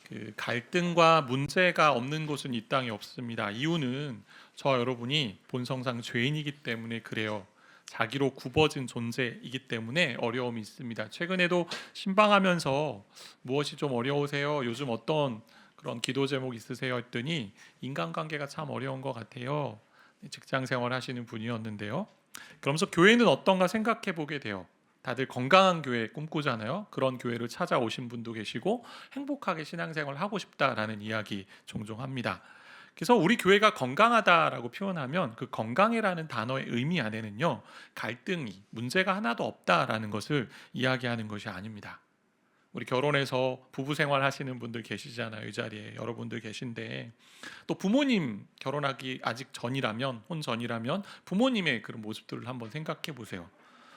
그 갈등과 문제가 없는 곳은 이 땅에 없습니다. 이유는 저 여러분이 본성상 죄인이기 때문에 그래요. 자기로 굽어진 존재이기 때문에 어려움이 있습니다. 최근에도 신방하면서 무엇이 좀 어려우세요? 요즘 어떤 그런 기도 제목 있으세요? 했더니 인간관계가 참 어려운 것 같아요. 직장 생활 하시는 분이었는데요. 그러면서 교회는 어떤가 생각해 보게 돼요. 다들 건강한 교회 꿈꾸잖아요. 그런 교회를 찾아오신 분도 계시고 행복하게 신앙생활을 하고 싶다라는 이야기 종종 합니다. 그래서 우리 교회가 건강하다라고 표현하면 그 건강이라는 단어의 의미 안에는요, 갈등이 문제가 하나도 없다라는 것을 이야기하는 것이 아닙니다. 우리 결혼해서 부부 생활 하시는 분들 계시잖아요. 이 자리에 여러분들 계신데, 또 부모님 결혼하기 아직 전이라면, 혼 전이라면 부모님의 그런 모습들을 한번 생각해 보세요.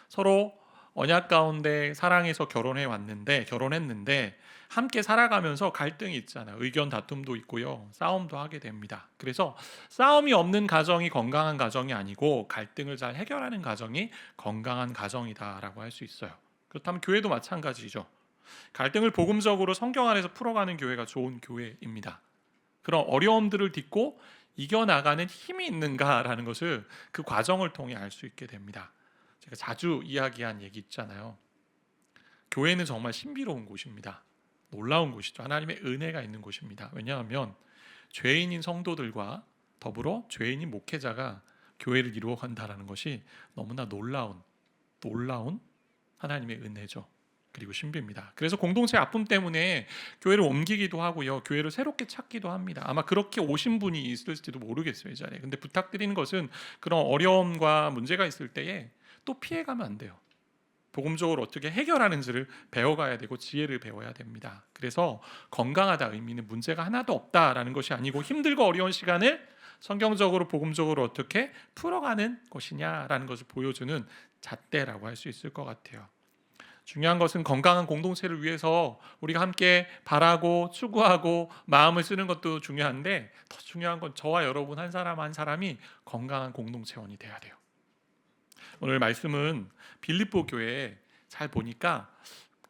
서로 언약 가운데 사랑해서 결혼했는데 함께 살아가면서 갈등이 있잖아요. 의견 다툼도 있고요. 싸움도 하게 됩니다. 그래서 싸움이 없는 가정이 건강한 가정이 아니고 갈등을 잘 해결하는 가정이 건강한 가정이다라고 할 수 있어요. 그렇다면 교회도 마찬가지죠. 갈등을 복음적으로 성경 안에서 풀어가는 교회가 좋은 교회입니다. 그런 어려움들을 딛고 이겨나가는 힘이 있는가라는 것을 그 과정을 통해 알 수 있게 됩니다. 제가 자주 이야기한 얘기 있잖아요. 교회는 정말 신비로운 곳입니다. 놀라운 곳이죠. 하나님의 은혜가 있는 곳입니다. 왜냐하면 죄인인 성도들과 더불어 죄인인 목회자가 교회를 이루어간다는 것이 너무나 놀라운 하나님의 은혜죠. 그리고 신비입니다. 그래서 공동체 아픔 때문에 교회를 옮기기도 하고요. 교회를 새롭게 찾기도 합니다. 아마 그렇게 오신 분이 있을지도 모르겠어요, 이 자리에. 근데 부탁드리는 것은 그런 어려움과 문제가 있을 때에 또 피해가면 안 돼요. 복음적으로 어떻게 해결하는지를 배워가야 되고 지혜를 배워야 됩니다. 그래서 건강하다 의미는 문제가 하나도 없다라는 것이 아니고 힘들고 어려운 시간을 성경적으로 복음적으로 어떻게 풀어가는 것이냐라는 것을 보여주는 잣대라고 할 수 있을 것 같아요. 중요한 것은 건강한 공동체를 위해서 우리가 함께 바라고 추구하고 마음을 쓰는 것도 중요한데, 더 중요한 건 저와 여러분 한 사람 한 사람이 건강한 공동체원이 돼야 돼요. 오늘 말씀은 빌립보 교회에 잘 보니까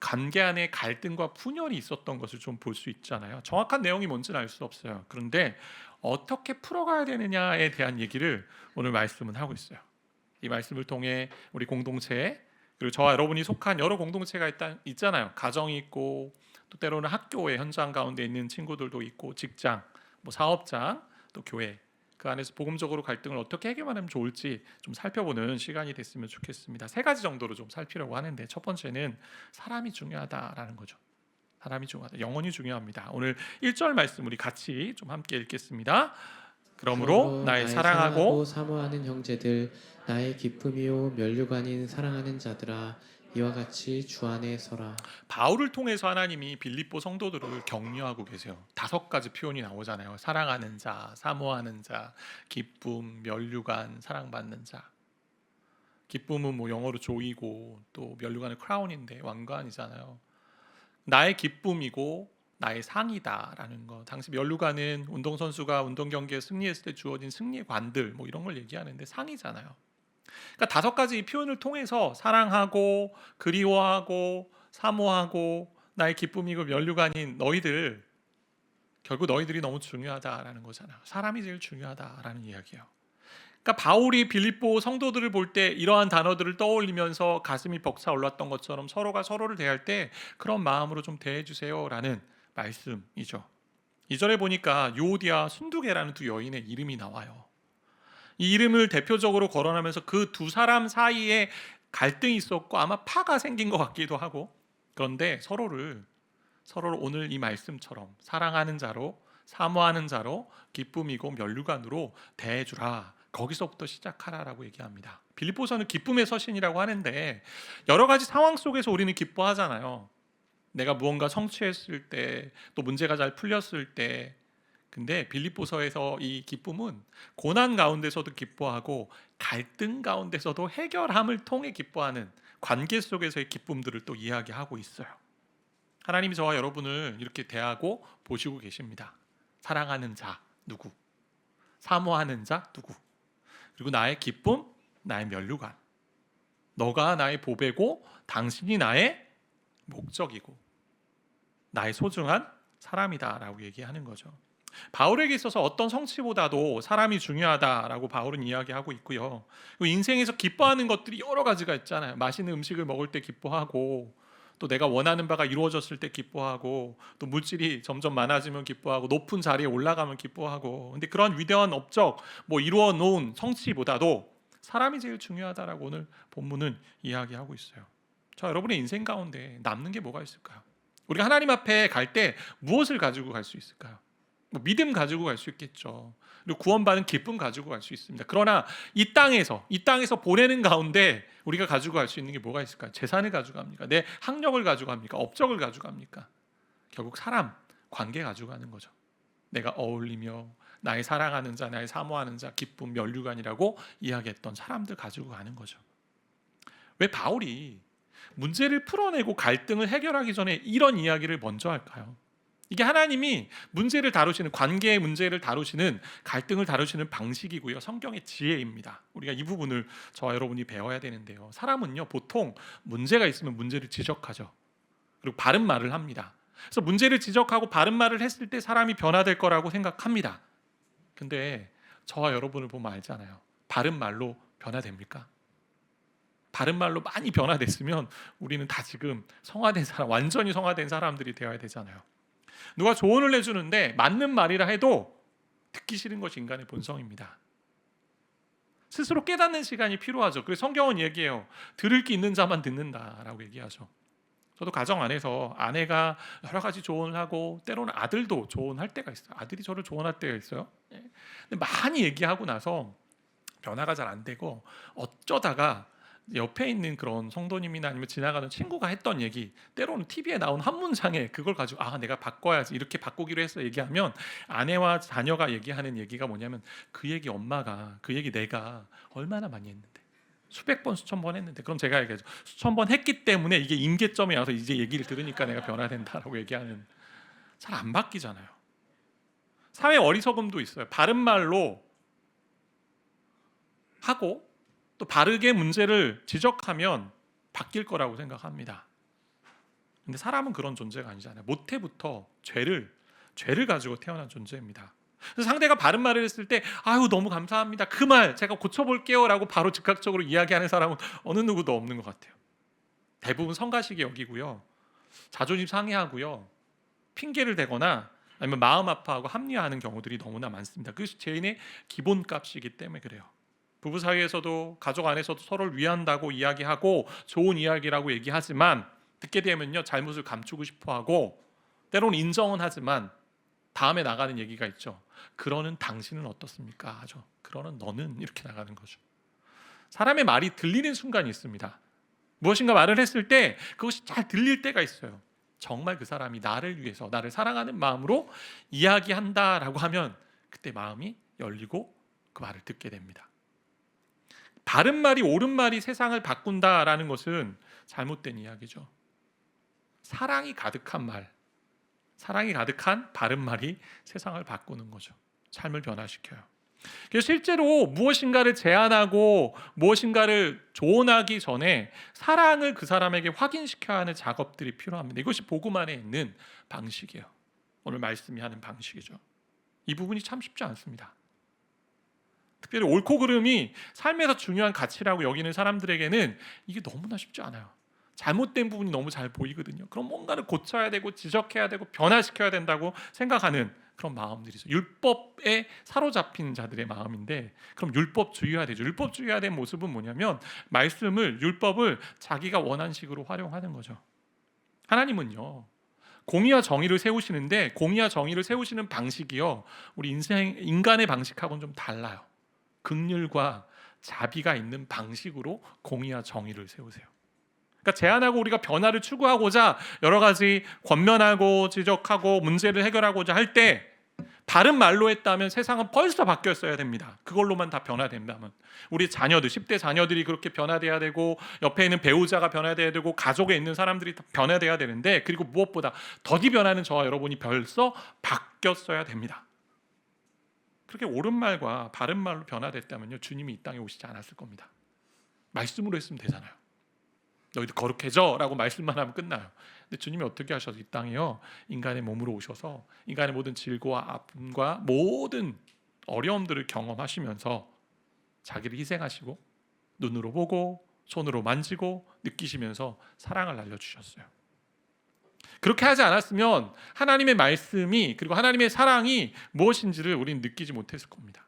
관계 안에 갈등과 분열이 있었던 것을 좀 볼 수 있잖아요. 정확한 내용이 뭔지는 알 수 없어요. 그런데 어떻게 풀어가야 되느냐에 대한 얘기를 오늘 말씀은 하고 있어요. 이 말씀을 통해 우리 공동체, 그리고 저와 여러분이 속한 여러 공동체가 있잖아요. 가정이 있고, 또 때로는 학교의 현장 가운데 있는 친구들도 있고, 직장, 사업장, 또 교회, 그 안에서 복음적으로 갈등을 어떻게 해결하면 좋을지 좀 살펴보는 시간이 됐으면 좋겠습니다. 세 가지 정도로 좀 살피려고 하는데, 첫 번째는 사람이 중요하다라는 거죠. 사람이 중요하다. 영혼이 중요합니다. 오늘 1절 말씀 우리 같이 좀 함께 읽겠습니다. 그러므로 그러므로 나의 나의 사랑하고 사랑하고 사모하는 형제들, 나의 기쁨이요 면류관인 사랑하는 자들아, 이와 같이 주 안에 서라. 바울을 통해서 하나님이 빌립보 성도들을 격려하고 계세요. 5가지 표현이 나오잖아요. 사랑하는 자, 사모하는 자, 기쁨, 면류관, 사랑받는 자. 기쁨은 영어로 조이고, 또 면류관은 크라운인데 왕관이잖아요. 나의 기쁨이고 나의 상이다라는 거. 당시 면류관은 운동선수가 운동 경기에 승리했을 때 주어진 승리의 관들 이런 걸 얘기하는데 상이잖아요. 그러니까 5가지 이 표현을 통해서 사랑하고 그리워하고 사모하고 나의 기쁨이고 면류관인 너희들, 결국 너희들이 너무 중요하다라는 거잖아요. 사람이 제일 중요하다라는 이야기예요. 그러니까 바울이 빌립보 성도들을 볼 때 이러한 단어들을 떠올리면서 가슴이 벅차 올랐던 것처럼 서로가 서로를 대할 때 그런 마음으로 좀 대해주세요라는 말씀이죠. 2절에 보니까 요오디아 순두개라는 두 여인의 이름이 나와요. 이 이름을 대표적으로 거론하면서 그 두 사람 사이에 갈등이 있었고 아마 파가 생긴 것 같기도 하고, 그런데 서로를 오늘 이 말씀처럼 사랑하는 자로, 사모하는 자로, 기쁨이고 면류관으로 대해주라. 거기서부터 시작하라라고 얘기합니다. 빌립보서는 기쁨의 서신이라고 하는데 여러 가지 상황 속에서 우리는 기뻐하잖아요. 내가 무언가 성취했을 때, 또 문제가 잘 풀렸을 때. 근데 빌립보서에서 이 기쁨은 고난 가운데서도 기뻐하고 갈등 가운데서도 해결함을 통해 기뻐하는 관계 속에서의 기쁨들을 또 이야기하고 있어요. 하나님이 저와 여러분을 이렇게 대하고 보시고 계십니다. 사랑하는 자 누구? 사모하는 자 누구? 그리고 나의 기쁨, 나의 면류관. 너가 나의 보배고 당신이 나의 목적이고 나의 소중한 사람이다라고 얘기하는 거죠. 바울에게 있어서 어떤 성취보다도 사람이 중요하다라고 바울은 이야기하고 있고요. 그리고 인생에서 기뻐하는 것들이 여러 가지가 있잖아요. 맛있는 음식을 먹을 때 기뻐하고, 또 내가 원하는 바가 이루어졌을 때 기뻐하고, 또 물질이 점점 많아지면 기뻐하고, 높은 자리에 올라가면 기뻐하고. 근데 그런 위대한 업적, 이루어 놓은 성취보다도 사람이 제일 중요하다라고 오늘 본문은 이야기하고 있어요. 여러분의 인생 가운데 남는 게 뭐가 있을까요? 우리가 하나님 앞에 갈 때 무엇을 가지고 갈 수 있을까요? 믿음 가지고 갈 수 있겠죠. 그리고 구원받은 기쁨 가지고 갈 수 있습니다. 그러나 이 땅에서 보내는 가운데 우리가 가지고 갈 수 있는 게 뭐가 있을까요? 재산을 가지고 갑니까? 내 학력을 가지고 갑니까? 업적을 가지고 갑니까? 결국 사람, 관계 가지고 가는 거죠. 내가 어울리며 나의 사랑하는 자, 나의 사모하는 자, 기쁨, 면류관이라고 이야기했던 사람들 가지고 가는 거죠. 왜 바울이 문제를 풀어내고 갈등을 해결하기 전에 이런 이야기를 먼저 할까요? 이게 하나님이 문제를 다루시는, 관계의 문제를 다루시는, 갈등을 다루시는 방식이고요, 성경의 지혜입니다. 우리가 이 부분을 저와 여러분이 배워야 되는데요. 사람은요, 보통 문제가 있으면 문제를 지적하죠. 그리고 바른 말을 합니다. 그래서 문제를 지적하고 바른 말을 했을 때 사람이 변화될 거라고 생각합니다. 근데 저와 여러분을 보면 알잖아요. 바른 말로 변화됩니까? 바른 말로 많이 변화됐으면 우리는 다 지금 성화된 사람, 완전히 성화된 사람들이 되어야 되잖아요. 누가 조언을 해주는데 맞는 말이라 해도 듣기 싫은 것이 인간의 본성입니다. 스스로 깨닫는 시간이 필요하죠. 그래서 성경은 얘기해요. 들을 게 있는 자만 듣는다라고 얘기하죠. 저도 가정 안에서 아내가 여러 가지 조언을 하고, 때로는 아들도 조언할 때가 있어요. 아들이 저를 조언할 때가 있어요. 근데 많이 얘기하고 나서 변화가 잘 안 되고, 어쩌다가 옆에 있는 그런 성도님이나 아니면 지나가는 친구가 했던 얘기, 때로는 TV에 나온 한 문장에 그걸 가지고 내가 바꿔야지, 이렇게 바꾸기로 했어 얘기하면, 아내와 자녀가 얘기하는 얘기가 뭐냐면, 그 얘기 엄마가, 그 얘기 내가 얼마나 많이 했는데, 수백 번 수천 번 했는데. 그럼 제가 얘기하죠. 수천 번 했기 때문에 이게 임계점에 와서 이제 얘기를 들으니까 내가 변화된다라고 얘기하는. 잘 안 바뀌잖아요. 사회 어리석음도 있어요. 바른 말로 하고 또 바르게 문제를 지적하면 바뀔 거라고 생각합니다. 근데 사람은 그런 존재가 아니잖아요. 모태부터 죄를 가지고 태어난 존재입니다. 그래서 상대가 바른 말을 했을 때 너무 감사합니다, 그 말 제가 고쳐볼게요 라고 바로 즉각적으로 이야기하는 사람은 어느 누구도 없는 것 같아요. 대부분 성가시게 여기고요, 자존심 상해하고요, 핑계를 대거나 아니면 마음 아파하고 합리화하는 경우들이 너무나 많습니다. 그것이 죄인의 기본값이기 때문에 그래요. 부부 사이에서도, 가족 안에서도 서로를 위한다고 이야기하고 좋은 이야기라고 얘기하지만, 듣게 되면요, 잘못을 감추고 싶어하고, 때로는 인정은 하지만 다음에 나가는 얘기가 있죠. 그러는 당신은 어떻습니까? 하죠. 그러는 너는, 이렇게 나가는 거죠. 사람의 말이 들리는 순간이 있습니다. 무엇인가 말을 했을 때 그것이 잘 들릴 때가 있어요. 정말 그 사람이 나를 위해서, 나를 사랑하는 마음으로 이야기한다라고 하면 그때 마음이 열리고 그 말을 듣게 됩니다. 바른 말이, 옳은 말이 세상을 바꾼다라는 것은 잘못된 이야기죠. 사랑이 가득한 말, 사랑이 가득한 바른 말이 세상을 바꾸는 거죠. 삶을 변화시켜요. 그래서 실제로 무엇인가를 제안하고 무엇인가를 조언하기 전에 사랑을 그 사람에게 확인시켜야 하는 작업들이 필요합니다. 이것이 복음 안에 있는 방식이에요. 오늘 말씀이 하는 방식이죠. 이 부분이 참 쉽지 않습니다. 특별히 옳고 그름이 삶에서 중요한 가치라고 여기는 사람들에게는 이게 너무나 쉽지 않아요. 잘못된 부분이 너무 잘 보이거든요. 그럼 뭔가를 고쳐야 되고 지적해야 되고 변화시켜야 된다고 생각하는 그런 마음들이죠. 율법에 사로잡힌 자들의 마음인데, 그럼 율법주의해야 되죠. 율법주의해야 된 모습은 뭐냐면, 말씀을, 율법을 자기가 원하는 식으로 활용하는 거죠. 하나님은요, 공의와 정의를 세우시는데, 공의와 정의를 세우시는 방식이요, 우리 인간의 방식하고는 좀 달라요. 긍휼과 자비가 있는 방식으로 공의와 정의를 세우세요. 그러니까 제안하고 우리가 변화를 추구하고자 여러 가지 권면하고 지적하고 문제를 해결하고자 할 때, 바른 말로 했다면 세상은 벌써 바뀌었어야 됩니다. 그걸로만 다 변화된다면. 우리 자녀들, 10대 자녀들이 그렇게 변화돼야 되고, 옆에 있는 배우자가 변화돼야 되고, 가족에 있는 사람들이 다 변화돼야 되는데, 그리고 무엇보다 더디 변하는 저와 여러분이 벌써 바뀌었어야 됩니다. 그렇게 옳은 말과 바른 말로 변화됐다면요, 주님이 이 땅에 오시지 않았을 겁니다. 말씀으로 했으면 되잖아요. 너희들 거룩해져라고 말씀만 하면 끝나요. 근데 주님이 어떻게 하셔서 이 땅에요 인간의 몸으로 오셔서 인간의 모든 질고와 아픔과 모든 어려움들을 경험하시면서 자기를 희생하시고 눈으로 보고 손으로 만지고 느끼시면서 사랑을 알려주셨어요. 그렇게 하지 않았으면 하나님의 말씀이 그리고 하나님의 사랑이 무엇인지를 우리는 느끼지 못했을 겁니다.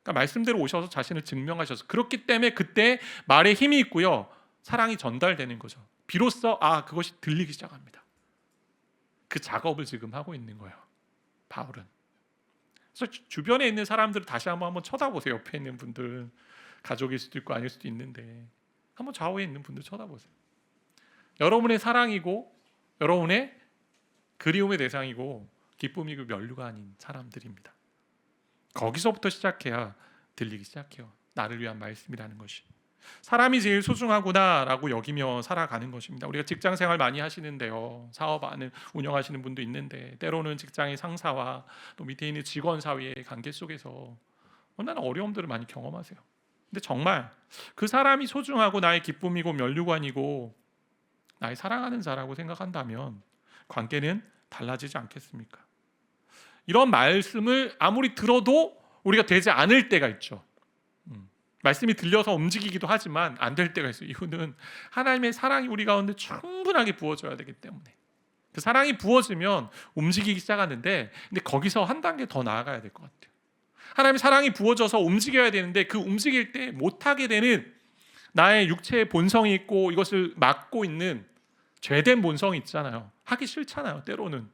그러니까 말씀대로 오셔서 자신을 증명하셔서 그렇기 때문에 그때 말에 힘이 있고요. 사랑이 전달되는 거죠. 비로소 그것이 들리기 시작합니다. 그 작업을 지금 하고 있는 거예요. 바울은. 그래서 주변에 있는 사람들을 다시 한번 쳐다보세요. 옆에 있는 분들 가족일 수도 있고 아닐 수도 있는데 한번 좌우에 있는 분들 쳐다보세요. 여러분의 사랑이고 여러분의 그리움의 대상이고 기쁨이고 면류가 아닌 사람들입니다. 거기서부터 시작해야 들리기 시작해요. 나를 위한 말씀이라는 것이. 사람이 제일 소중하구나라고 여기며 살아가는 것입니다. 우리가 직장 생활 많이 하시는데요. 사업 안을 운영하시는 분도 있는데 때로는 직장의 상사와 또 밑에 있는 직원 사이의 관계 속에서 나는 어려움들을 많이 경험하세요. 근데 정말 그 사람이 소중하고 나의 기쁨이고 면류관이고 나의 사랑하는 자라고 생각한다면 관계는 달라지지 않겠습니까? 이런 말씀을 아무리 들어도 우리가 되지 않을 때가 있죠. 말씀이 들려서 움직이기도 하지만 안 될 때가 있어요. 이유는 하나님의 사랑이 우리 가운데 충분하게 부어져야 되기 때문에. 그 사랑이 부어지면 움직이기 시작하는데 근데 거기서 한 단계 더 나아가야 될 것 같아요. 하나님의 사랑이 부어져서 움직여야 되는데 그 움직일 때 못하게 되는 나의 육체의 본성이 있고 이것을 막고 있는 죄된 본성이 있잖아요. 하기 싫잖아요. 때로는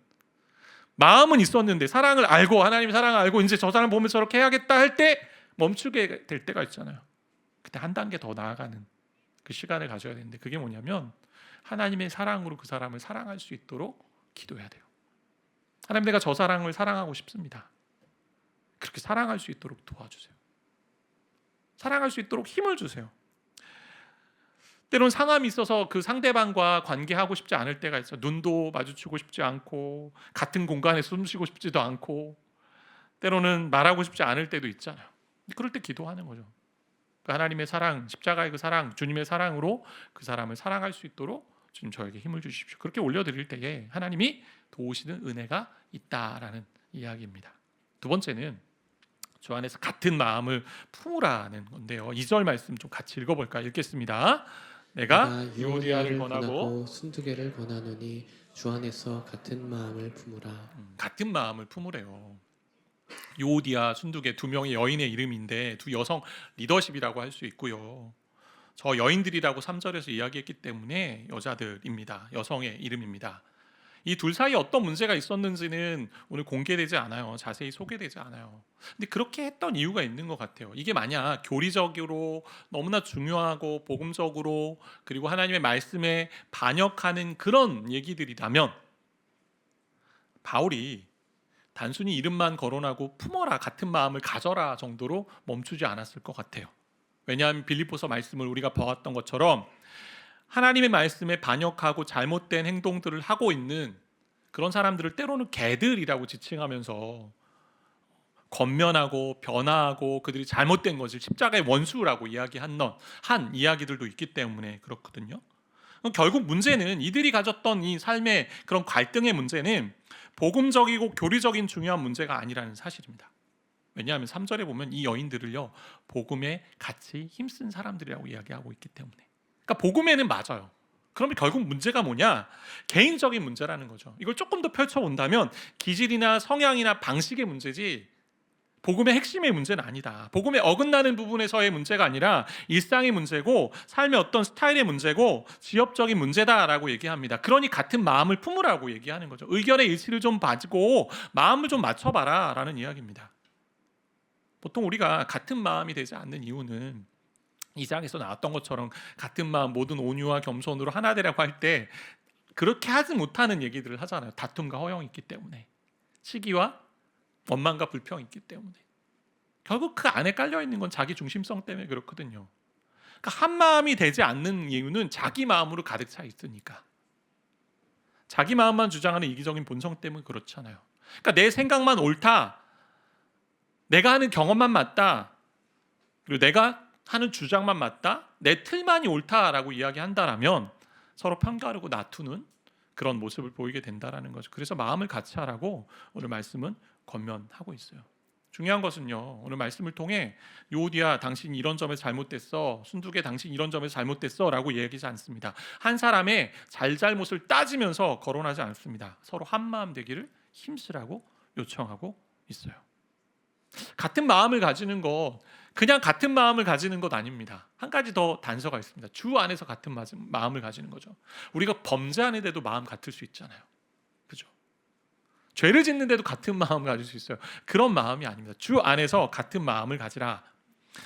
마음은 있었는데 사랑을 알고 하나님의 사랑을 알고 이제 저 사람 보면 저렇게 해야겠다 할 때 멈추게 될 때가 있잖아요. 그때 한 단계 더 나아가는 그 시간을 가져야 되는데 그게 뭐냐면 하나님의 사랑으로 그 사람을 사랑할 수 있도록 기도해야 돼요. 하나님 내가 저 사람을 사랑하고 싶습니다. 그렇게 사랑할 수 있도록 도와주세요. 사랑할 수 있도록 힘을 주세요. 때로는 상함이 있어서 그 상대방과 관계하고 싶지 않을 때가 있어요. 눈도 마주치고 싶지 않고 같은 공간에서 숨쉬고 싶지도 않고 때로는 말하고 싶지 않을 때도 있잖아요. 그럴 때 기도하는 거죠. 하나님의 사랑, 십자가의 그 사랑, 주님의 사랑으로 그 사람을 사랑할 수 있도록 주님 저에게 힘을 주십시오. 그렇게 올려드릴 때에 하나님이 도우시는 은혜가 있다라는 이야기입니다. 두 번째는 주 안에서 같은 마음을 품으라는 건데요. 2절 말씀 좀 같이 읽어볼까요? 읽겠습니다. 내가 유오디아를 권하고 순두개를 권하노니 주 안에서 같은 마음을 품으라. 같은 마음을 품으래요. 유오디아, 순두개 두 명의 여인의 이름인데 두 여성 리더십이라고 할 수 있고요. 저 여인들이라고 3절에서 이야기했기 때문에 여자들입니다. 여성의 이름입니다. 이 둘 사이에 어떤 문제가 있었는지는 오늘 공개되지 않아요. 자세히 소개되지 않아요. 근데 그렇게 했던 이유가 있는 것 같아요. 이게 만약 교리적으로 너무나 중요하고 복음적으로 그리고 하나님의 말씀에 반역하는 그런 얘기들이라면 바울이 단순히 이름만 거론하고 품어라 같은 마음을 가져라 정도로 멈추지 않았을 것 같아요. 왜냐하면 빌립보서 말씀을 우리가 보았던 것처럼 하나님의 말씀에 반역하고 잘못된 행동들을 하고 있는 그런 사람들을 때로는 개들이라고 지칭하면서 권면하고 변화하고 그들이 잘못된 것을 십자가의 원수라고 이야기한 이야기들도 있기 때문에 그렇거든요. 결국 문제는 이들이 가졌던 이 삶의 그런 갈등의 문제는 복음적이고 교리적인 중요한 문제가 아니라는 사실입니다. 왜냐하면 3절에 보면 이 여인들을요 복음에 같이 힘쓴 사람들이라고 이야기하고 있기 때문에 그러니까 복음에는 맞아요. 그러면 결국 문제가 뭐냐? 개인적인 문제라는 거죠. 이걸 조금 더 펼쳐본다면 기질이나 성향이나 방식의 문제지 복음의 핵심의 문제는 아니다. 복음에 어긋나는 부분에서의 문제가 아니라 일상의 문제고 삶의 어떤 스타일의 문제고 지엽적인 문제다라고 얘기합니다. 그러니 같은 마음을 품으라고 얘기하는 거죠. 의견의 일치를 좀 가지고 마음을 좀 맞춰봐라 라는 이야기입니다. 보통 우리가 같은 마음이 되지 않는 이유는 이 장에서 나왔던 것처럼 같은 마음 모든 온유와 겸손으로 하나 되라고 할 때 그렇게 하지 못하는 얘기들을 하잖아요. 다툼과 허영이 있기 때문에 시기와 원망과 불평이 있기 때문에 결국 그 안에 깔려있는 건 자기 중심성 때문에 그렇거든요. 그러니까 한 마음이 되지 않는 이유는 자기 마음으로 가득 차 있으니까 자기 마음만 주장하는 이기적인 본성 때문에 그렇잖아요. 그러니까 내 생각만 옳다 내가 하는 경험만 맞다 그리고 내가 하는 주장만 맞다 내 틀만이 옳다라고 이야기한다라면 서로 편가르고 다투는 그런 모습을 보이게 된다라는 거죠. 그래서 마음을 같이 하라고 오늘 말씀은 권면하고 있어요. 중요한 것은요, 오늘 말씀을 통해 요디야 당신 이런 점에서 잘못됐어, 순두개 당신 이런 점에서 잘못됐어 라고 얘기하지 않습니다. 한 사람의 잘잘못을 따지면서 거론하지 않습니다. 서로 한마음 되기를 힘쓰라고 요청하고 있어요. 같은 마음을 가지는 것, 그냥 같은 마음을 가지는 것 아닙니다. 한 가지 더 단서가 있습니다. 주 안에서 같은 마음을 가지는 거죠. 우리가 범죄하는데도 마음 같을 수 있잖아요. 그죠? 죄를 짓는데도 같은 마음을 가질 수 있어요. 그런 마음이 아닙니다. 주 안에서 같은 마음을 가지라.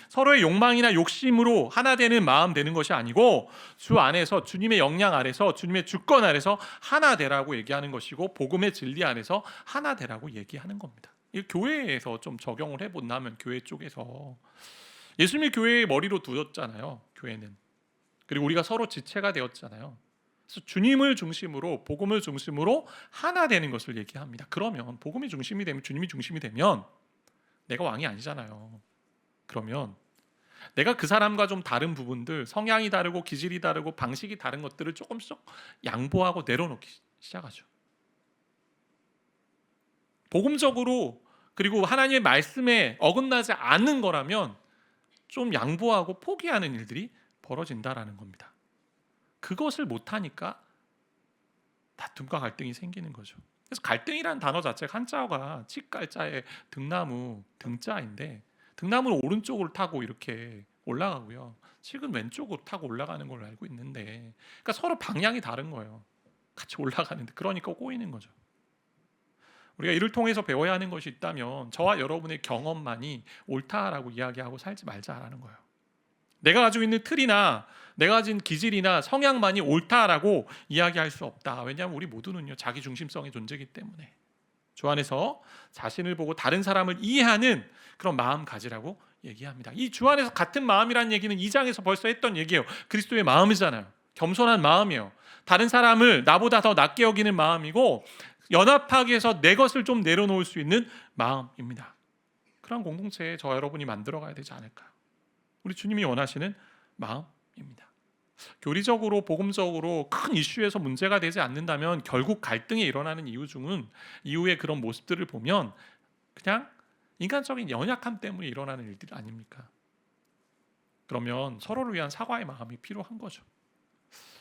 서로의 욕망이나 욕심으로 하나 되는 마음 되는 것이 아니고 주 안에서 주님의 역량 아래서 주님의 주권 아래서 하나 되라고 얘기하는 것이고 복음의 진리 안에서 하나 되라고 얘기하는 겁니다. 이 교회에서 좀 적용을 해본다면 교회 쪽에서 예수님이 교회의 머리로 두었잖아요. 교회는. 그리고 우리가 서로 지체가 되었잖아요. 그래서 주님을 중심으로 복음을 중심으로 하나 되는 것을 얘기합니다. 그러면 복음이 중심이 되면 주님이 중심이 되면 내가 왕이 아니잖아요. 그러면 내가 그 사람과 좀 다른 부분들, 성향이 다르고 기질이 다르고 방식이 다른 것들을 조금씩 양보하고 내려놓기 시작하죠. 복음적으로 그리고 하나님의 말씀에 어긋나지 않는 거라면 좀 양보하고 포기하는 일들이 벌어진다라는 겁니다. 그것을 못하니까 다툼과 갈등이 생기는 거죠. 그래서 갈등이라는 단어 자체가 한자어가 칡갈자의 등나무 등자인데 등나무는 오른쪽으로 타고 이렇게 올라가고요. 칡은 왼쪽으로 타고 올라가는 걸로 알고 있는데 그러니까 서로 방향이 다른 거예요. 같이 올라가는데 그러니까 꼬이는 거죠. 우리가 이를 통해서 배워야 하는 것이 있다면 저와 여러분의 경험만이 옳다라고 이야기하고 살지 말자라는 거예요. 내가 가지고 있는 틀이나 내가 가진 기질이나 성향만이 옳다라고 이야기할 수 없다. 왜냐하면 우리 모두는요 자기 중심성의 존재이기 때문에 주 안에서 자신을 보고 다른 사람을 이해하는 그런 마음 가지라고 얘기합니다. 이 주 안에서 같은 마음이라는 얘기는 2장에서 벌써 했던 얘기예요. 그리스도의 마음이잖아요. 겸손한 마음이에요. 다른 사람을 나보다 더 낮게 여기는 마음이고 연합하기 위해서 내 것을 좀 내려놓을 수 있는 마음입니다. 그런 공동체에 저 여러분이 만들어가야 되지 않을까요? 우리 주님이 원하시는 마음입니다. 교리적으로 복음적으로 큰 이슈에서 문제가 되지 않는다면 결국 갈등이 일어나는 이유 중은 이후의 그런 모습들을 보면 그냥 인간적인 연약함 때문에 일어나는 일들 아닙니까? 그러면 서로를 위한 사과의 마음이 필요한 거죠.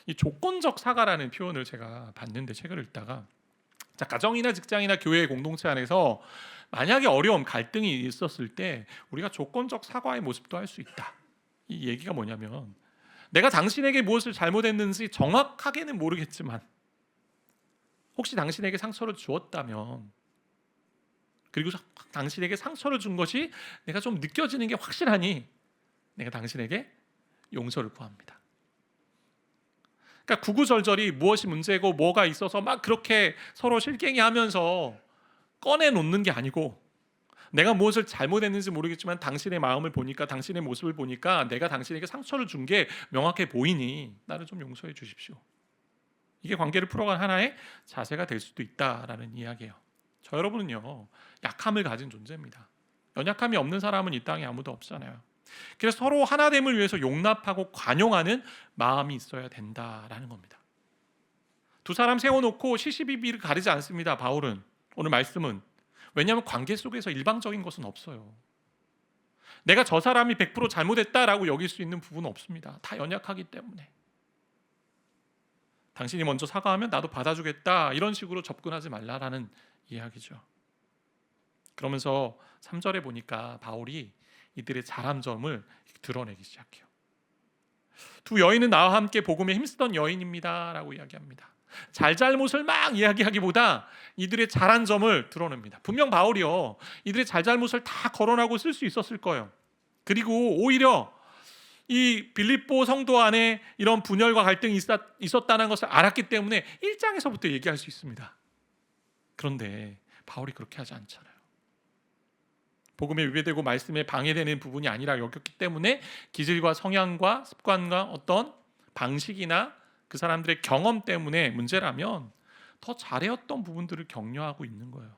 이 조건적 사과라는 표현을 제가 봤는데 책을 읽다가 자, 가정이나 직장이나 교회 공동체 안에서 만약에 어려움, 갈등이 있었을 때 우리가 조건적 사과의 모습도 할 수 있다. 이 얘기가 뭐냐면 내가 당신에게 무엇을 잘못했는지 정확하게는 모르겠지만 혹시 당신에게 상처를 주었다면 그리고 당신에게 상처를 준 것이 내가 좀 느껴지는 게 확실하니 내가 당신에게 용서를 구합니다. 그러니까 구구절절히 무엇이 문제고 뭐가 있어서 막 그렇게 서로 실갱이하면서 꺼내놓는 게 아니고 내가 무엇을 잘못했는지 모르겠지만 당신의 마음을 보니까 당신의 모습을 보니까 내가 당신에게 상처를 준 게 명확해 보이니 나를 좀 용서해 주십시오. 이게 관계를 풀어가는 하나의 자세가 될 수도 있다라는 이야기예요. 저 여러분은요 약함을 가진 존재입니다. 연약함이 없는 사람은 이 땅에 아무도 없잖아요. 그래서 서로 하나됨을 위해서 용납하고 관용하는 마음이 있어야 된다라는 겁니다. 두 사람 세워놓고 시시비비를 가리지 않습니다. 바울은 오늘 말씀은 왜냐하면 관계 속에서 일방적인 것은 없어요. 내가 저 사람이 100% 잘못했다라고 여길 수 있는 부분은 없습니다. 다 연약하기 때문에 당신이 먼저 사과하면 나도 받아주겠다 이런 식으로 접근하지 말라라는 이야기죠. 그러면서 3절에 보니까 바울이 이들의 잘한 점을 드러내기 시작해요. 두 여인은 나와 함께 복음에 힘쓰던 여인입니다 라고 이야기합니다. 잘잘못을 막 이야기하기보다 이들의 잘한 점을 드러냅니다. 분명 바울이요 이들의 잘잘못을 다 거론하고 쓸 수 있었을 거예요. 그리고 오히려 이 빌립보 성도 안에 이런 분열과 갈등이 있었다는 것을 알았기 때문에 1장에서부터 얘기할 수 있습니다. 그런데 바울이 그렇게 하지 않잖아요. 복음에 위배되고 말씀에 방해되는 부분이 아니라 여겼기 때문에 기질과 성향과 습관과 어떤 방식이나 그 사람들의 경험 때문에 문제라면 더 잘해왔던 부분들을 격려하고 있는 거예요.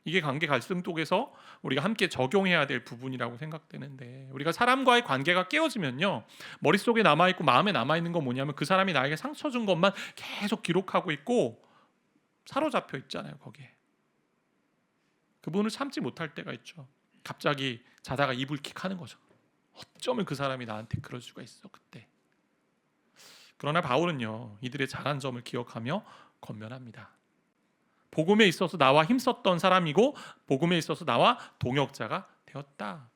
이게 관계 갈등독에서 우리가 함께 적용해야 될 부분이라고 생각되는데, 우리가 사람과의 관계가 깨어지면요, 머릿속에 남아있고 마음에 남아있는 건 뭐냐면 그 사람이 나에게 상처 준 것만 계속 기록하고 있고 사로잡혀 있잖아요. 거기에 그 부분을 참지 못할 때가 있죠. 갑자기 자다가 이불킥 하는 거죠. 어쩌면 그 사람이 나한테 그럴 수가 있어 그때. 그러나 바울은요, 이들의 잘한 점을 기억하며 권면합니다. 복음에 있어서 나와 힘썼던 사람이고 복음에 있어서 나와 동역자가 되었다.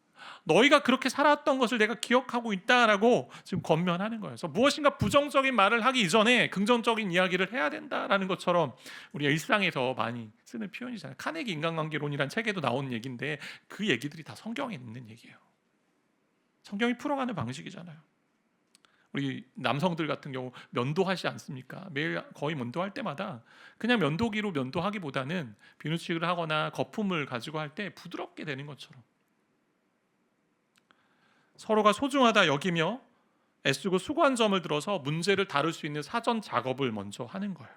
너희가 그렇게 살았던 것을 내가 기억하고 있다라고 지금 권면하는 거예요. 그래서 무엇인가 부정적인 말을 하기 이전에 긍정적인 이야기를 해야 된다라는 것처럼 우리가 일상에서 많이 쓰는 표현이잖아요. 카네기 인간관계론이라는 책에도 나온 얘기인데 그 얘기들이 다 성경에 있는 얘기예요. 성경이 풀어가는 방식이잖아요. 우리 남성들 같은 경우 면도하지 않습니까? 매일 거의 면도할 때마다 그냥 면도기로 면도하기보다는 비누칠을 하거나 거품을 가지고 할 때 부드럽게 되는 것처럼 서로가 소중하다 여기며 애쓰고 수고한 점을 들어서 문제를 다룰 수 있는 사전 작업을 먼저 하는 거예요.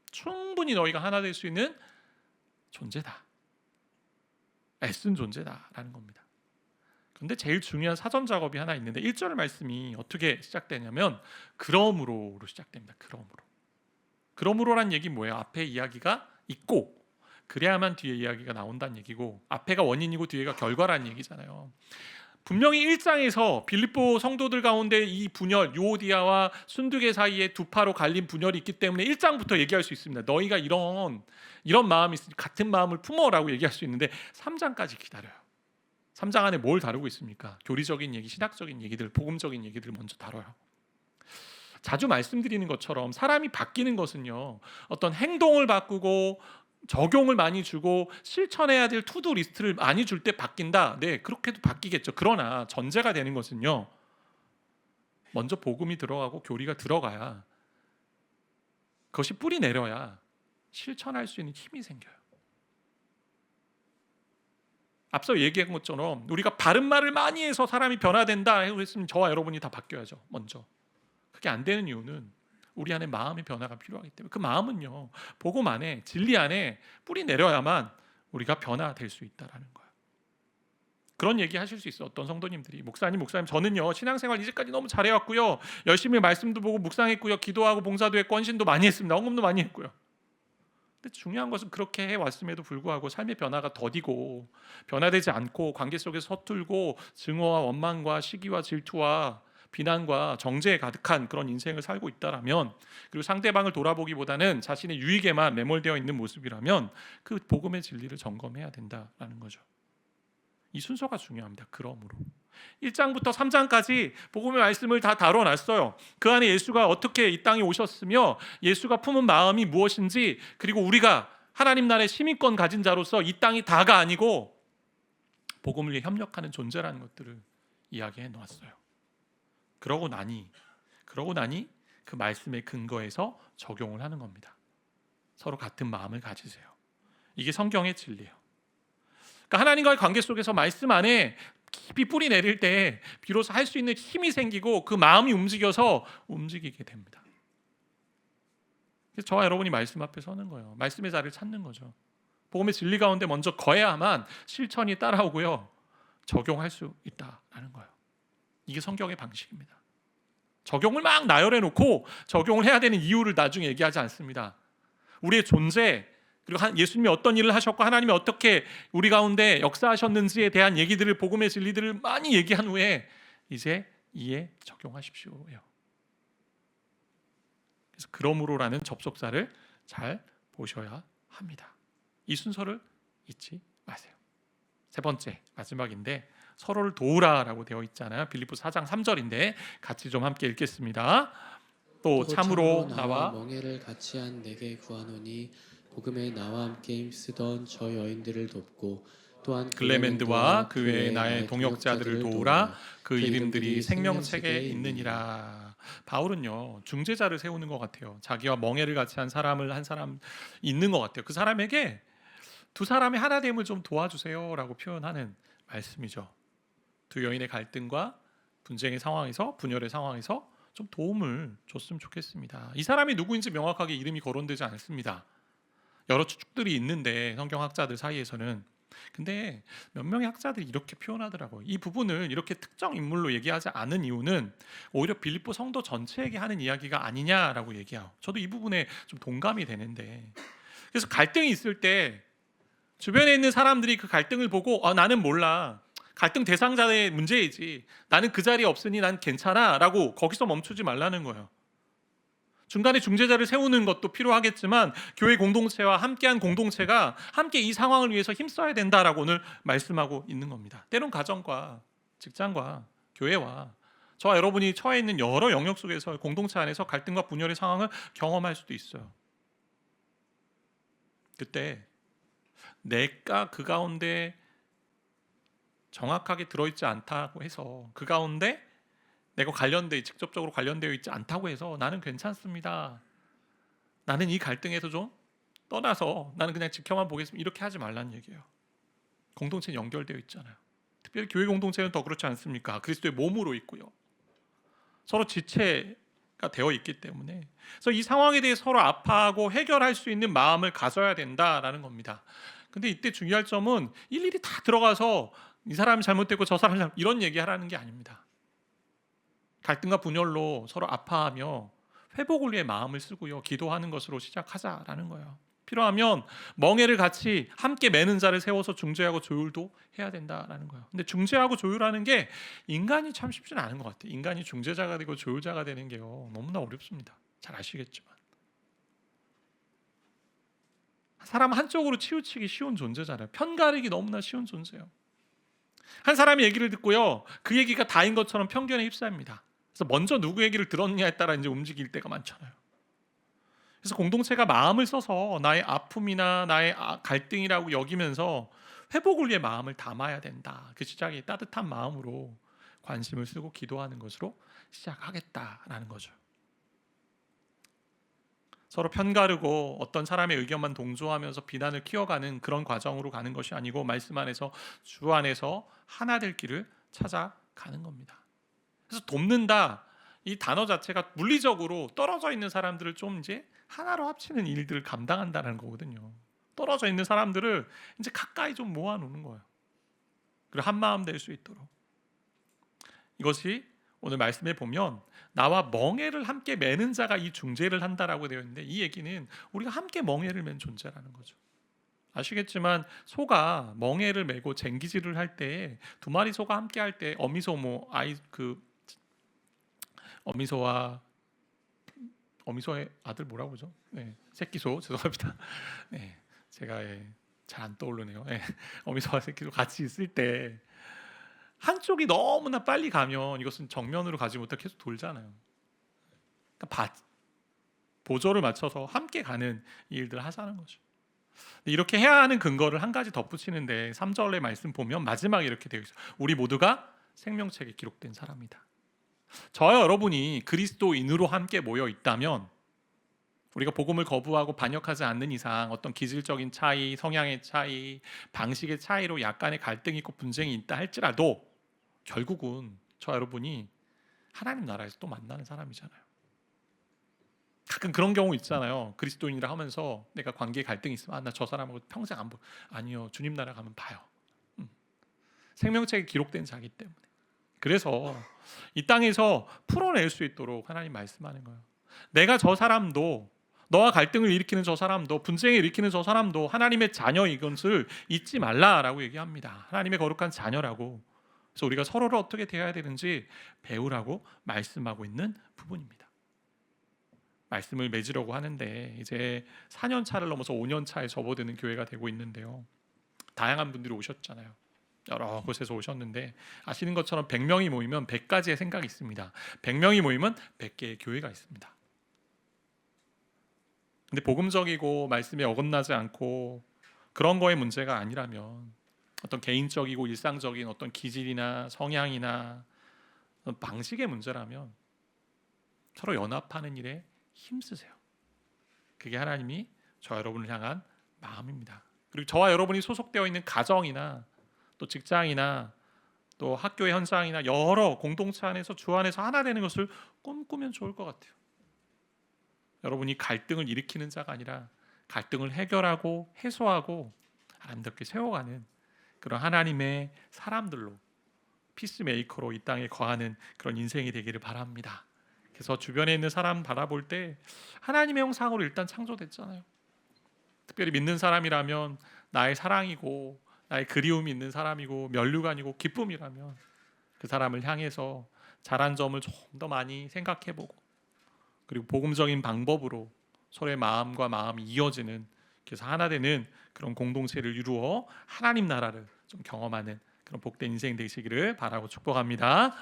충분히 너희가 하나 될 수 있는 존재다, 애쓴 존재다라는 겁니다. 그런데 제일 중요한 사전 작업이 하나 있는데 1절 말씀이 어떻게 시작되냐면 그러므로로 시작됩니다. 그러므로란 얘기 뭐예요? 앞에 이야기가 있고 그래야만 뒤에 이야기가 나온다는 얘기고, 앞에가 원인이고 뒤에가 결과라는 얘기잖아요. 분명히 1장에서 빌립보 성도들 가운데 이 분열, 유오디아와 순두계 사이에 두 파로 갈린 분열이 있기 때문에 1장부터 얘기할 수 있습니다. 너희가 이런 마음이 있으니 같은 마음을 품어라고 얘기할 수 있는데 3장까지 기다려요. 3장 안에 뭘 다루고 있습니까? 교리적인 얘기, 신학적인 얘기들, 복음적인 얘기들 먼저 다뤄요. 자주 말씀드리는 것처럼 사람이 바뀌는 것은요, 어떤 행동을 바꾸고 적용을 많이 주고 실천해야 될 투두 리스트를 많이 줄 때 바뀐다. 네, 그렇게도 바뀌겠죠. 그러나 전제가 되는 것은요, 먼저 복음이 들어가고 교리가 들어가야, 그것이 뿌리 내려야 실천할 수 있는 힘이 생겨요. 앞서 얘기한 것처럼 우리가 바른 말을 많이 해서 사람이 변화된다 했으면 저와 여러분이 다 바뀌어야죠. 먼저. 그게 안 되는 이유는 우리 안에 마음의 변화가 필요하기 때문에, 그 마음은요, 복음 안에, 진리 안에 뿌리 내려야만 우리가 변화될 수 있다라는 거예요. 그런 얘기 하실 수 있어요. 어떤 성도님들이 목사님 저는요 신앙생활 이제까지 너무 잘해왔고요, 열심히 말씀도 보고 묵상했고요, 기도하고 봉사도 했고 헌신도 많이 했습니다, 헌금도 많이 했고요. 근데 중요한 것은 그렇게 해왔음에도 불구하고 삶의 변화가 더디고 변화되지 않고 관계 속에서 서툴고 증오와 원망과 시기와 질투와 비난과 정죄에 가득한 그런 인생을 살고 있다라면, 그리고 상대방을 돌아보기보다는 자신의 유익에만 매몰되어 있는 모습이라면 그 복음의 진리를 점검해야 된다라는 거죠. 이 순서가 중요합니다. 그러므로 1장부터 3장까지 복음의 말씀을 다 다뤄놨어요. 그 안에 예수가 어떻게 이 땅에 오셨으며 예수가 품은 마음이 무엇인지, 그리고 우리가 하나님 나라의 시민권 가진 자로서 이 땅이 다가 아니고 복음을 위해 협력하는 존재라는 것들을 이야기해 놓았어요. 그러고 나니 그 말씀의 근거에서 적용을 하는 겁니다. 서로 같은 마음을 가지세요. 이게 성경의 진리예요. 그러니까 하나님과의 관계 속에서 말씀 안에 깊이 뿌리 내릴 때 비로소 할 수 있는 힘이 생기고 그 마음이 움직여서 움직이게 됩니다. 그래서 저와 여러분이 말씀 앞에 서는 거예요. 말씀의 자리를 찾는 거죠. 복음의 진리 가운데 먼저 거해야만 실천이 따라오고요, 적용할 수 있다라는 거예요. 이게 성경의 방식입니다. 적용을 막 나열해 놓고 적용을 해야 되는 이유를 나중에 얘기하지 않습니다. 우리의 존재, 그리고 예수님이 어떤 일을 하셨고 하나님이 어떻게 우리 가운데 역사하셨는지에 대한 얘기들을, 복음의 진리들을 많이 얘기한 후에 이제 이에 적용하십시오예요. 그래서 그러므로라는 접속사를 잘 보셔야 합니다. 이 순서를 잊지 마세요. 세 번째, 마지막인데 서로를 도우라라고 되어 있잖아요. 빌립보 4장 3절인데 같이 좀 함께 읽겠습니다. 또 참으로 나와 멍에를 같이 한 내게 구하노니 복음에 나와 함께 힘쓰던 저 여인들을 돕고 또한 글레멘드와 그 외의 나의 동역자들을 도우라. 그 이름들이 생명책에 있느니라. 바울은요 중재자를 세우는 것 같아요. 자기와 멍에를 같이 한 사람 있는 것 같아요. 그 사람에게 두 사람의 하나됨을 좀 도와주세요라고 표현하는 말씀이죠. 두 여인의 갈등과 분쟁의 상황에서, 분열의 상황에서 좀 도움을 줬으면 좋겠습니다. 이 사람이 누구인지 명확하게 이름이 거론되지 않습니다. 여러 추측들이 있는데 성경학자들 사이에서는, 근데 몇 명의 학자들이 이렇게 표현하더라고요. 이 부분을 이렇게 특정 인물로 얘기하지 않은 이유는 오히려 빌립보 성도 전체에게 하는 이야기가 아니냐라고 얘기해요. 저도 이 부분에 좀 동감이 되는데, 그래서 갈등이 있을 때 주변에 있는 사람들이 그 갈등을 보고 나는 몰라, 갈등 대상자의 문제이지, 나는 그 자리에 없으니 난 괜찮아 라고 거기서 멈추지 말라는 거예요. 중간에 중재자를 세우는 것도 필요하겠지만 교회 공동체와 함께한 공동체가 함께 이 상황을 위해서 힘써야 된다라고 오늘 말씀하고 있는 겁니다. 때론 가정과 직장과 교회와 저와 여러분이 처해 있는 여러 영역 속에서 공동체 안에서 갈등과 분열의 상황을 경험할 수도 있어요. 그때 내가 그 가운데 정확하게 들어있지 않다고 해서, 그 가운데 내가 직접적으로 관련되어 있지 않다고 해서 나는 괜찮습니다, 나는 이 갈등에서 좀 떠나서 나는 그냥 지켜만 보겠습니다, 이렇게 하지 말라는 얘기예요. 공동체는 연결되어 있잖아요. 특별히 교회 공동체는 더 그렇지 않습니까? 그리스도의 몸으로 있고요, 서로 지체가 되어 있기 때문에. 그래서 이 상황에 대해 서로 아파하고 해결할 수 있는 마음을 가져야 된다라는 겁니다. 근데 이때 중요할 점은 일일이 다 들어가서 이 사람이 잘못됐고 저 사람이 이런 얘기하라는 게 아닙니다. 갈등과 분열로 서로 아파하며 회복을 위해 마음을 쓰고요, 기도하는 것으로 시작하자라는 거예요. 필요하면 멍에를 같이 함께 매는 자를 세워서 중재하고 조율도 해야 된다라는 거예요. 근데 중재하고 조율하는 게 인간이 참 쉽지는 않은 것 같아요. 인간이 중재자가 되고 조율자가 되는 게요, 너무나 어렵습니다. 잘 아시겠지만 사람 한쪽으로 치우치기 쉬운 존재잖아요. 편가르기 너무나 쉬운 존재예요. 한 사람이 얘기를 듣고요, 그 얘기가 다인 것처럼 편견에 휩싸입니다. 그래서 먼저 누구 얘기를 들었냐에 따라 이제 움직일 때가 많잖아요. 그래서 공동체가 마음을 써서 나의 아픔이나 나의 갈등이라고 여기면서 회복을 위해 마음을 담아야 된다. 그 시작이 따뜻한 마음으로 관심을 쓰고 기도하는 것으로 시작하겠다라는 거죠. 서로 편가르고 어떤 사람의 의견만 동조하면서 비난을 키워가는 그런 과정으로 가는 것이 아니고, 말씀 안에서 주 안에서 하나 될 길을 찾아가는 겁니다. 그래서 돕는다, 이 단어 자체가 물리적으로 떨어져 있는 사람들을 좀 이제 하나로 합치는 일들을 감당한다는 거거든요. 떨어져 있는 사람들을 이제 가까이 좀 모아놓는 거예요. 그리고 한 마음 될 수 있도록. 이것이 오늘 말씀에 보면 나와 멍에를 함께 매는 자가 이 중재를 한다라고 되어 있는데, 이 얘기는 우리가 함께 멍에를 맨 존재라는 거죠. 아시겠지만 소가 멍에를 메고 쟁기질을 할 때, 두 마리 소가 함께 할 때 어미소의 아들 뭐라고 그러죠? 새끼소, 죄송합니다. 제가 잘 안 떠오르네요. 어미소와 새끼소 같이 있을 때 한쪽이 너무나 빨리 가면 이것은 정면으로 가지 못해 계속 돌잖아요. 그러니까 보조를 맞춰서 함께 가는 일들을 하자는 거죠. 이렇게 해야 하는 근거를 한 가지 덧붙이는데, 3절의 말씀 보면 마지막에 이렇게 되어 있어요. 우리 모두가 생명책에 기록된 사람이다. 저와 여러분이 그리스도인으로 함께 모여 있다면, 우리가 복음을 거부하고 반역하지 않는 이상 어떤 기질적인 차이, 성향의 차이, 방식의 차이로 약간의 갈등이 있고 분쟁이 있다 할지라도 결국은 저와 여러분이 하나님 나라에서 또 만나는 사람이잖아요. 가끔 그런 경우 있잖아요. 그리스도인이라 하면서 내가 관계에 갈등이 있으면 나 저 사람하고 평생 안 보. 아니요, 주님 나라 가면 봐요. 생명책에 기록된 자기 때문에. 그래서 이 땅에서 풀어낼 수 있도록 하나님 말씀하는 거예요. 내가 저 사람도, 너와 갈등을 일으키는 저 사람도, 분쟁을 일으키는 저 사람도 하나님의 자녀인 것을 잊지 말라라고 얘기합니다. 하나님의 거룩한 자녀라고. 그래서 우리가 서로를 어떻게 대해야 되는지 배우라고 말씀하고 있는 부분입니다. 말씀을 맺으려고 하는데 이제 4년 차를 넘어서 5년 차에 접어드는 교회가 되고 있는데요. 다양한 분들이 오셨잖아요. 여러 곳에서 오셨는데 아시는 것처럼 100명이 모이면 100가지의 생각이 있습니다. 100명이 모이면 100개의 교회가 있습니다. 근데 복음적이고 말씀에 어긋나지 않고 그런 거에 문제가 아니라면, 어떤 개인적이고 일상적인 어떤 기질이나 성향이나 방식의 문제라면 서로 연합하는 일에 힘쓰세요. 그게 하나님이 저와 여러분을 향한 마음입니다. 그리고 저와 여러분이 소속되어 있는 가정이나 또 직장이나 또 학교의 현장이나 여러 공동체 안에서 주 안에서 하나 되는 것을 꿈꾸면 좋을 것 같아요. 여러분이 갈등을 일으키는 자가 아니라 갈등을 해결하고 해소하고 아름답게 세워가는 그런 하나님의 사람들로 피스메이커로 이 땅에 거하는 그런 인생이 되기를 바랍니다. 그래서 주변에 있는 사람 바라볼 때 하나님의 형상으로 일단 창조됐잖아요. 특별히 믿는 사람이라면 나의 사랑이고 나의 그리움이 있는 사람이고 면류관이고 기쁨이라면 그 사람을 향해서 잘한 점을 좀 더 많이 생각해보고 그리고 복음적인 방법으로 서로의 마음과 마음이 이어지는 그래서 하나 되는 그런 공동체를 이루어 하나님 나라를 좀 경험하는 그런 복된 인생 되시기를 바라고 축복합니다.